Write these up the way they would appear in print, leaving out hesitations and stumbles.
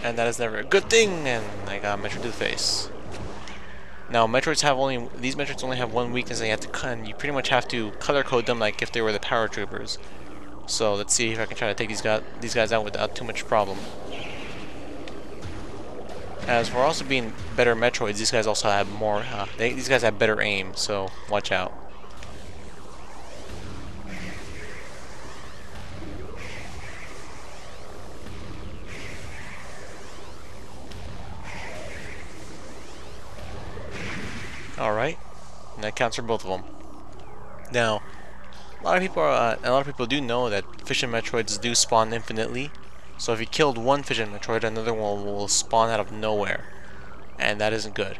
and that is never a good thing, and I got Metroid to the face. Now, these Metroids only have one weakness, and you pretty much have to color code them like if they were the Power Troopers. So let's see if I can try to take these guys out without too much problem. As for also being better Metroids, these guys also have more. These guys have better aim, so watch out. Alright, and that counts for both of them. Now, a lot of people do know that fission Metroids do spawn infinitely. So if you killed one fission Metroid, another one will spawn out of nowhere, and that isn't good.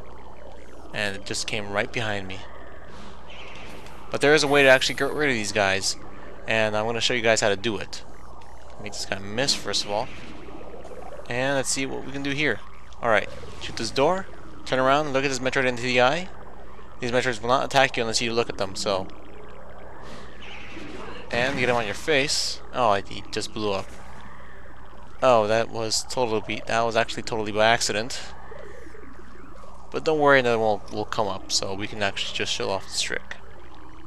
And it just came right behind me. But there is a way to actually get rid of these guys, and I'm going to show you guys how to do it. Make this guy miss first of all, and let's see what we can do here. Alright, shoot this door, turn around, look at this Metroid into the eye. These Metroids will not attack you unless you look at them, so... And get him on your face. Oh, he just blew up. Oh, that was actually totally by accident. But don't worry, another one will come up, so we can actually just show off this trick.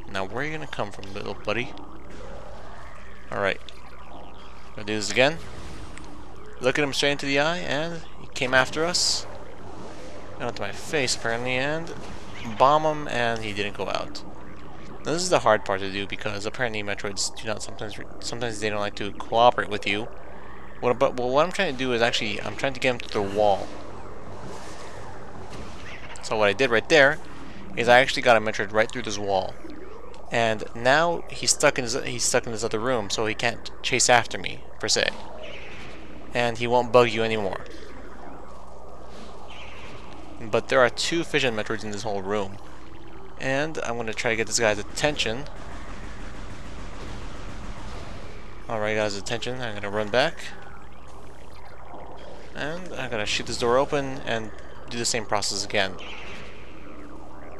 Now, where are you gonna come from, little buddy? Alright. Gonna do this again. Look at him straight into the eye, and he came after us. Got onto my face, apparently, and bomb him, and he didn't go out. Now, this is the hard part to do because apparently Metroids do not sometimes they don't like to cooperate with you. What I'm trying to do is actually I'm trying to get him to the wall. So what I did right there is I actually got a Metroid right through this wall, and now he's stuck in this other room, so he can't chase after me per se, and he won't bug you anymore. But there are two fission Metroids in this whole room. And I'm going to try to get this guy's attention. Alright, got his attention. I'm going to run back. And I'm going to shoot this door open and do the same process again.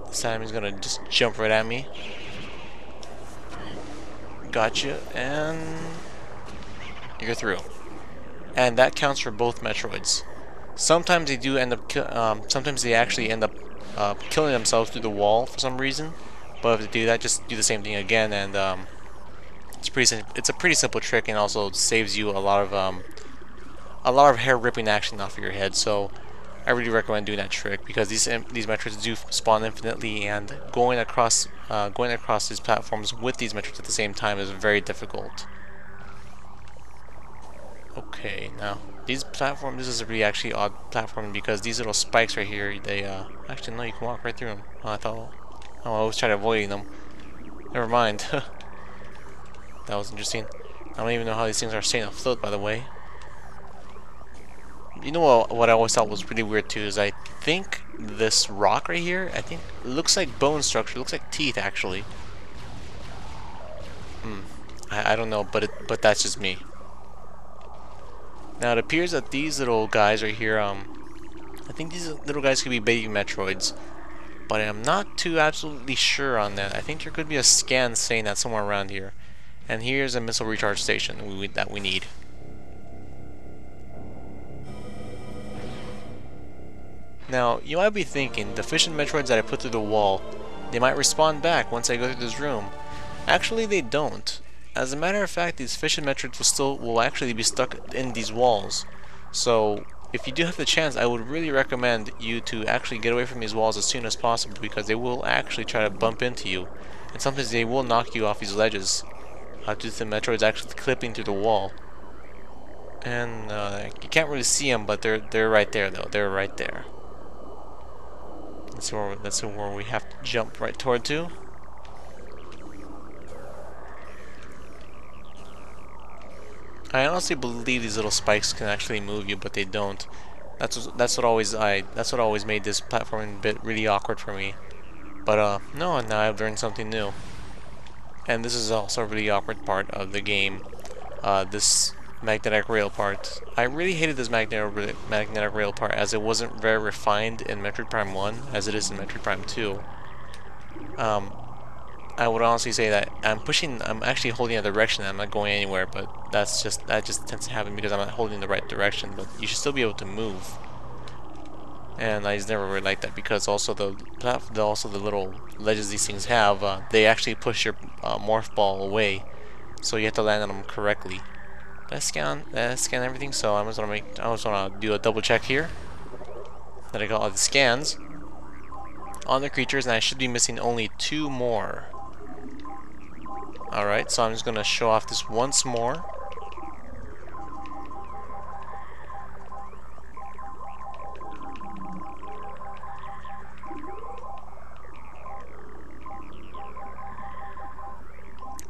This time he's going to just jump right at me. Gotcha. And you're through. And that counts for both Metroids. Sometimes they do end up. Sometimes they actually end up killing themselves through the wall for some reason. But if they do that, just do the same thing again, and it's a pretty simple trick, and also saves you a lot of hair ripping action off of your head. So I really recommend doing that trick because these Metroids do spawn infinitely, and going across these platforms with these Metroids at the same time is very difficult. Okay, now this is a really actually odd platform because these little spikes right here, they actually no, you can walk right through them. I always try to avoid them. Never mind. That was interesting. I don't even know how these things are staying afloat, by the way. You know what I always thought was really weird too is I think this rock right here, I think it looks like bone structure, it looks like teeth actually. I don't know, but that's just me. Now it appears that these little guys right here, I think these little guys could be baby Metroids, but I'm not too absolutely sure on that. I think there could be a scan saying that somewhere around here. And here's a missile recharge station that we need. Now, you might be thinking, the fission Metroids that I put through the wall, they might respawn back once I go through this room. Actually, they don't. As a matter of fact, these fission Metroids will actually be stuck in these walls. So, if you do have the chance, I would really recommend you to actually get away from these walls as soon as possible because they will actually try to bump into you. And sometimes they will knock you off these ledges due to the Metroids actually clipping through the wall. And you can't really see them, but they're right there though. They're right there. That's where we have to jump right toward to. I honestly believe these little spikes can actually move you, but they don't. That's what always made this platforming bit really awkward for me. But no, now I've learned something new. And this is also a really awkward part of the game. This magnetic rail part. I really hated this magnetic rail part as it wasn't very refined in Metroid Prime 1 as it is in Metroid Prime 2. I would honestly say that I'm actually holding a direction, I'm not going anywhere, but that just tends to happen because I'm not holding the right direction, but you should still be able to move. And I just never really liked that because also the little ledges these things have, they actually push your morph ball away, so you have to land on them correctly. Did I scan everything? So I just wanna do a double check here that I got all the scans on the creatures, and I should be missing only 2 more. Alright, so I'm just gonna show off this once more.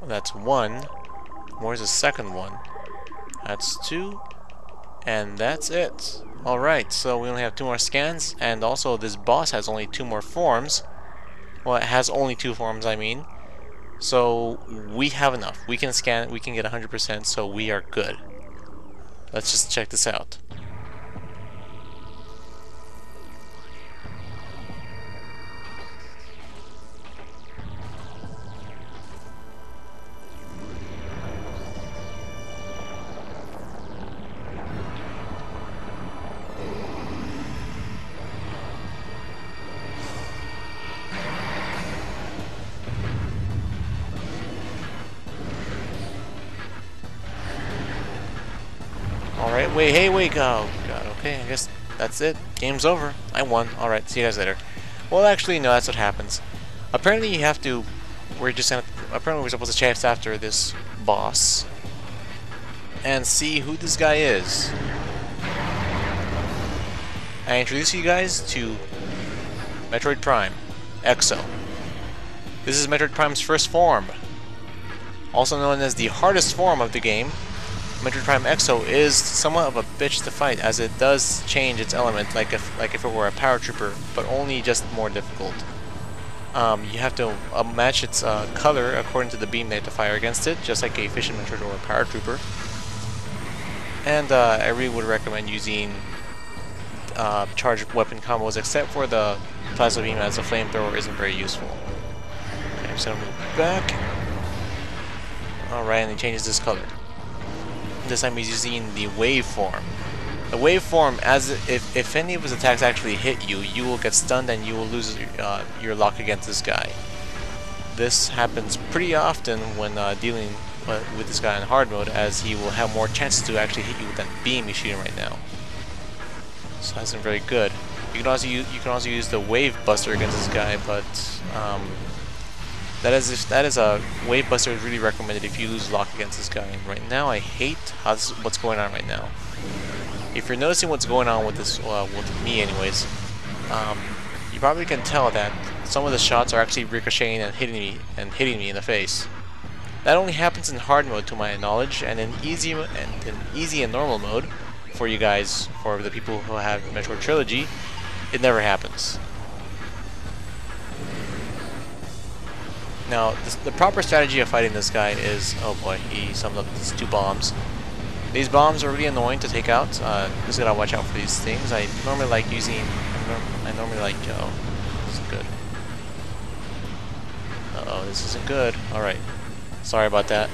That's 1. Where's the second one? That's 2. And that's it. Alright, so we only have 2 more scans, and also this boss has only 2 more forms. Well, it has only 2 forms, I mean. So we have enough. We can scan it, we can get 100%, so we are good. Let's just check this out. Alright, wait, oh god, okay, I guess that's it. Game's over. I won. Alright, see you guys later. Well, actually, no, that's what happens. Apparently you have to, apparently we're supposed to chase after this boss and see who this guy is. I introduce you guys to Metroid Prime Exo. This is Metroid Prime's first form. Also known as the hardest form of the game, Metroid Prime Exo is somewhat of a bitch to fight, as it does change its element like if it were a paratrooper, but only just more difficult. You have to match its color according to the beam they have to fire against it, just like a Fission Metroid or a paratrooper. And I really would recommend using charged weapon combos, except for the plasma beam, as a flamethrower isn't very useful. Okay, I'm just gonna move back. Alright, and he changes this color. This time he's using the wave form. The wave form, as if any of his attacks actually hit you, you will get stunned and you will lose your lock against this guy. This happens pretty often when dealing with this guy in hard mode, as he will have more chances to actually hit you with that beam he's shooting right now. So that's not very good. You can also use the wave buster against this guy, but that is a wave buster is really recommended if you lose lock against this guy. And right now, I hate what's going on right now. If you're noticing what's going on with this, with me, anyways, you probably can tell that some of the shots are actually ricocheting and hitting me in the face. That only happens in hard mode, to my knowledge, and in easy and normal mode, for you guys, for the people who have Metroid Trilogy, it never happens. Now, the proper strategy of fighting this guy is, oh boy, he summed up these 2 bombs. These bombs are really annoying to take out. Just gotta watch out for these things. I normally like, oh, this isn't good. Uh-oh, this isn't good. Alright, sorry about that.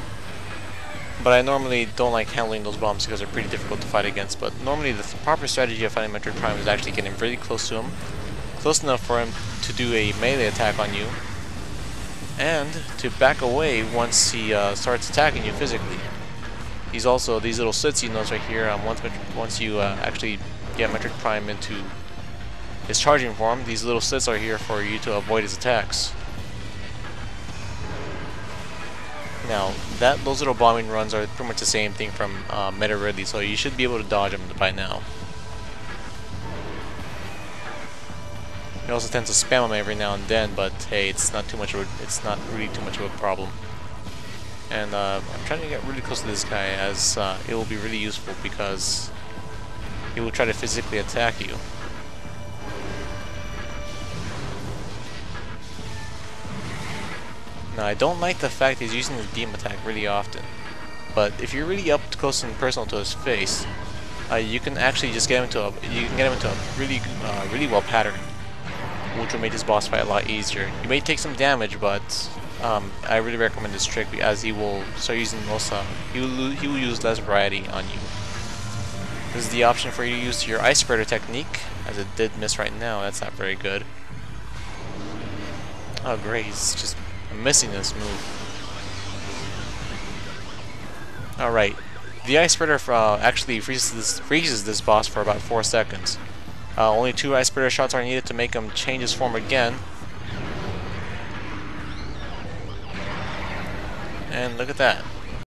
But I normally don't like handling those bombs because they're pretty difficult to fight against. But normally the proper strategy of fighting Metroid Prime is actually getting really close to him. Close enough for him to do a melee attack on you, and to back away once he starts attacking you physically. These little slits you notice right here, once you actually get Metroid Prime into his charging form, these little slits are here for you to avoid his attacks. Now, those little bombing runs are pretty much the same thing from Meta Ridley, so you should be able to dodge them by now. You also tend to spam them every now and then, but hey, it's not really too much of a problem. And I'm trying to get really close to this guy, as it will be really useful because he will try to physically attack you. Now, I don't like the fact he's using his beam attack really often, but if you're really up close and personal to his face, you can actually just get him into a really well pattern, which will make this boss fight a lot easier. You may take some damage, but I really recommend this trick as he will start using most. He will use less variety on you. This is the option for you to use your ice spreader technique, as it did miss right now. That's not very good. Oh great, he's just missing this move. Alright, the ice spreader actually freezes this boss for about 4 seconds. Only 2 ice spreader shots are needed to make him change his form again. And look at that.